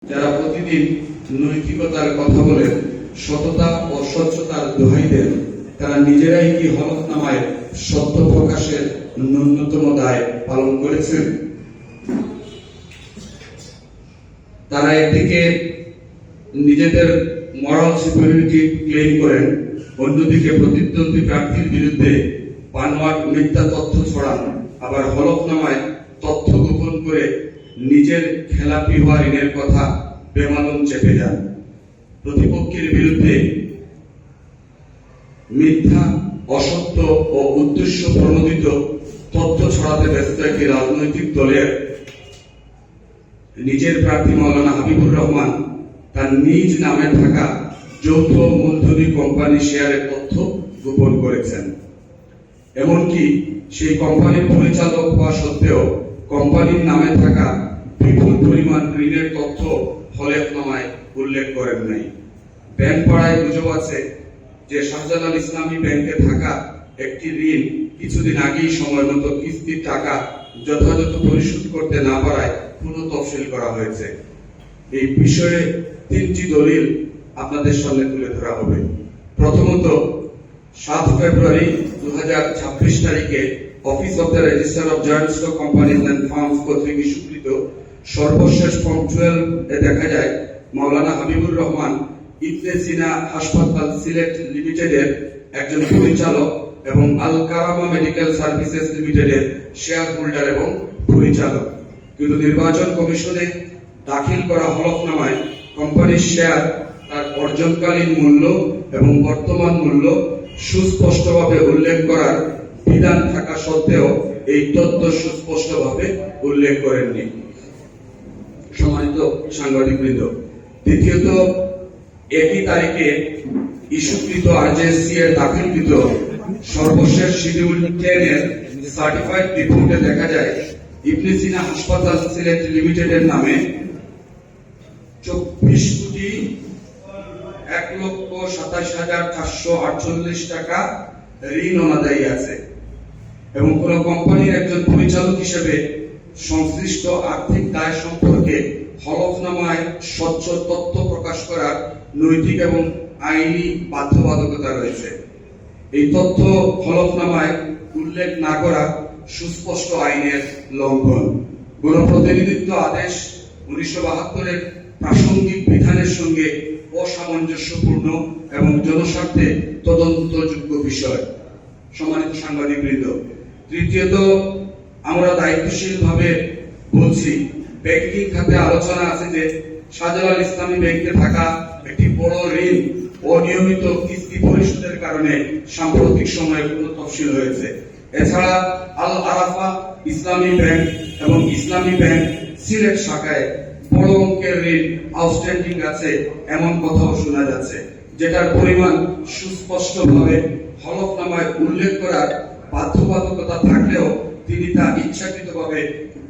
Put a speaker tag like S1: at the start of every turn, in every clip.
S1: যারা প্রতিদিন নৈতিকতার কথা বলেন, সততা ও স্বচ্ছতার দোহাই দেন, তারা নিজেরাই কি হলফনামায় সত্য প্রকাশের ন্যূনতম দায় পালন করেছেন? তারা একদিকে নিজেদের মরাল সুপিরিয়রিটি ক্লেম করেন, অন্যদিকে প্রতিদ্বন্দ্বী প্রার্থীর বিরুদ্ধে বানোয়াট মিথ্যা তথ্য ছড়ান, আবার হলফনামায় তথ্য গোপন করে নিজের খেলাপি হওয়া ঋণের কথা বেমালুম চেপে যান। প্রতিপক্ষের বিরুদ্ধে মিথ্যা, অসত্য ও উদ্দেশ্য প্রণোদিত তথ্য ছড়াতে ব্যস্ত একটি রাজনৈতিক দলের নিজের প্রার্থী মাওলানা হাবিবুর রহমান তার নিজ নামে থাকা যৌথ মূলধনী কোম্পানি শেয়ারের তথ্য গোপন করেছেন। এমনকি সেই কোম্পানির পরিচালক হওয়া সত্ত্বেও কোম্পানির নামে থাকা বিপুল পরিমাণ ঋণের তথ্য হলফনামায় উল্লেখ করেন নাই। ব্যাংক পাড়ায় গুজব আছে যে শাহজালাল ইসলামী ব্যাংকে থাকা একটি ঋণ কিছুদিন আগেই সময় মতো কিস্তির টাকা যথাযথ পরিশোধ করতে না পারায় পুনঃ তফসিল করা হয়েছে। এই বিষয়ে তিনটি দলিল আপনাদের সামনে তুলে ধরা হবে। প্রথমত, 7 ফেব্রুয়ারি 2026 তারিখে office of the registrar of joint stock companies and firms কর্তৃক ইস্যুকৃত সর্বশেষ ফর্ম 12 এ দেখা যায় মাওলানা হাবিবুর রহমান ইবনে সিনা হাসপাতাল সিলেট লিমিটেডের একজন পরিচালক এবং আল কারামা মেডিকেল সার্ভিসেস লিমিটেডের শেয়ার হোল্ডার এবং পরিচালক। কিন্তু নির্বাচন কমিশনে দাখিল করা হলফনামায় কোম্পানির শেয়ার তার অর্জনকালীন মূল্য এবং বর্তমান মূল্য সুস্পষ্টভাবে উল্লেখ করার বিধান থাকা সত্ত্বেও এই তথ্য সুস্পষ্টভাবে উল্লেখ করেননি। সম্মানিত সাংবাদিকবৃন্দ, দ্বিতীয়ত, একই তারিখে ইস্যুকৃত আরজেএসসি এর দাখিলকৃত সর্বশেষ শিডিউল 10 এর সার্টিফাইড রিপোর্টে দেখা যায় ইবনে সিনা হাসপাতাল সিলেট লিমিটেডের নামে 24,1,27,448 টাকা ঋণ অনাদায়ী আছে এবং কোন কোম্পানির একজন পরিচালক হিসেবে সংশ্লিষ্ট আর্থিক দায় সম্পর্কে হলফনামায় স্বচ্ছ তথ্য প্রকাশ করার নৈতিক এবং আইনি বাধ্যবাধকতা রয়েছে। এই তথ্য হলফনামায় উল্লেখ না করা সুস্পষ্ট আইনের লঙ্ঘন। গণপ্রতিনিধিত্ব আদেশ 1972 এর প্রাসঙ্গিক বিধানের সঙ্গে অসামঞ্জস্যপূর্ণ এবং জনস্বার্থে তদন্তযোগ্য বিষয়। সম্মানিত সাংবাদিকবৃন্দ, তৃতীয়ত, আমরা দায়িত্বশীলভাবে বলছি, ব্যাংকিং খাতে আলোচনা আছে যে শাহজালাল ইসলামী ব্যাংকে থাকা একটি বড় ঋণ অনিয়মিত কিস্তি পরিশোধের কারণে সাম্প্রতিক সময়ে পুনঃ তফসিল হয়েছে। এছাড়া আল আরাফা ইসলামী ব্যাংক এবং ইসলামী ব্যাংক সিলেট শাখায় বড় অঙ্কের ঋণ আউটস্ট্যান্ডিং আছে এমন কথাও শোনা যাচ্ছে, যেটার পরিমাণ সুস্পষ্টভাবে হলফনামায় উল্লেখ করার বাধ্যবাধকতা থাকলেও তিনি তা ইচ্ছাকৃতভাবে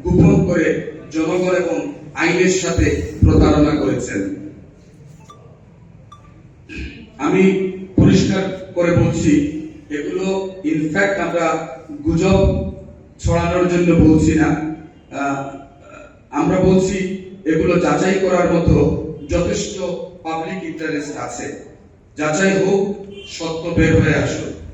S1: গোপন করে জনগণ এবং আইনের সাথে প্রতারণা করেছেন। আমি পরিষ্কার করে বলছি, এগুলো ইনফ্যাক্ট আমরা গুজব ছড়ানোর জন্য বলছি না, আমরা বলছি এগুলো যাচাই করার মতো যথেষ্ট পাবলিক ইন্টারেস্ট আছে। যাচাই হোক, সত্য বের হয়ে আসুক।